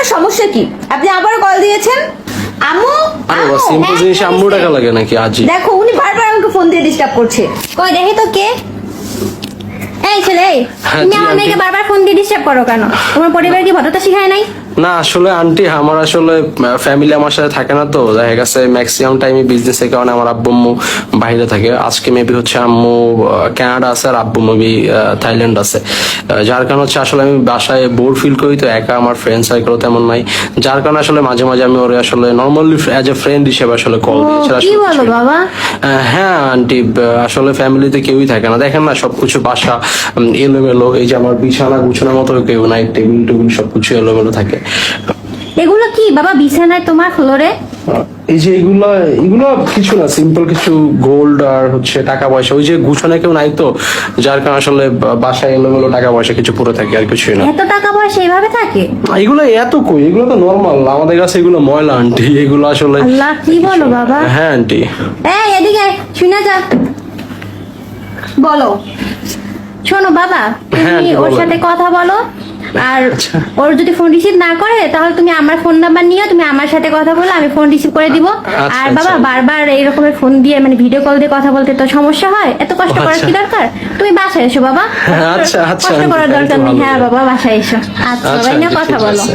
আপনার সমস্যা কি? আপনি আবার কল দিয়েছেন। আম্মু আম্মু, সিম্পল জিনিস আম্মু টাকা লাগে নাকি আজি? দেখো উনি বারবার আমাকে ফোন দিয়ে ডিস্টার্ব করছে। কই দেখি তো কে? এই ছেলে, এই, হ্যাঁ, তুমি জি, আমার আন্টি। মেয়েকে বারবার ফোন দিয়ে ডিস্টার্ব করো কেন? তোমার পরিবার কি ভদ্রতা শিখায় নাই? না আসলে আন্টি আমার আসলে ফ্যামিলি আমার সাথে থাকে না, তো দেখা গেছে ম্যাক্সিমাম টাইমে বিজনেসের কারণে আমার আব্বু আম্মু বাইরে থাকে। আজকে মেবি হচ্ছে আম্মু কানাডা আছে আর আব্বু মেবি থাইল্যান্ড আছে, যার কারণে হচ্ছে আসলে আমি বাসায় বোর ফিল করি, তো একা আমার ফ্রেন্ড সার্কেলও তেমন নাই, যার কারণে আসলে মাঝে মাঝে আমি ওরে আসলে নর্মালি অ্যাজ এ ফ্রেন্ড হিসেবে আসলে কল দিই। এছাড়া কি আসলে বলো কিছুই না। বাবা? হ্যাঁ আন্টি, আসলে ফ্যামিলিতে কেউই থাকে না, দেখেন না সবকিছু বাসা এলোমেলো, এই যে আমার বিছানা গুছানোর মতো কেউ নাই, টেবিল টেবিল সবকিছু এলোমেলো থাকে। এগুলো কি বাবা বিছানায় তোমার ফ্লোরে? এই যে এগুলো এগুলো কিছু না, সিম্পল কিছু গোল্ড আর হচ্ছে টাকা পয়সা, ওই যে গুছানো কেউ নাই তো, যার কারণে আসলে বাসায় এলোমেলো টাকা পয়সা কিছু পড়ে থাকে, আর কিছুই না। এত টাকা পয়সা এইভাবে থাকে? এগুলো এত কই, এগুলো তো নর্মাল, আমাদের কাছে এগুলো ময়লা আন্টি, এগুলো আসলে। আল্লাহ, কি বলো বাবা? হ্যাঁ আন্টি। এই এদিকে শুনে যা। বলো। শোনো বাবা, হ্যাঁ, তুমি ওর বলো। সাথে কথা বলো, আর আচ্ছা। ওর যদি ফোন রিসিভ না করে তাহলে তুমি আমার ফোন নাম্বার নিয়ে তুমি আমার সাথে কথা বলো, আমি ফোন রিসিভ করে দিব। আচ্ছা, আর বাবা আচ্ছা। বারবার এই রকমের ফোন দিয়ে মানে ভিডিও কল দিয়ে কথা বলতে তো সমস্যা হয়, এত কষ্ট করার কি আচ্ছা। দরকার? তুমি বাসায় এসো বাবা। আচ্ছা, আচ্ছা, কষ্ট করার আন্টি, দরকার তাই তো নেই। ভালো। হ্যাঁ বাবা বাসায় এসো। আচ্ছা আচ্ছা বাবা, এই নিয়ে আন্টি, কথা ঠিক বলো। আছে।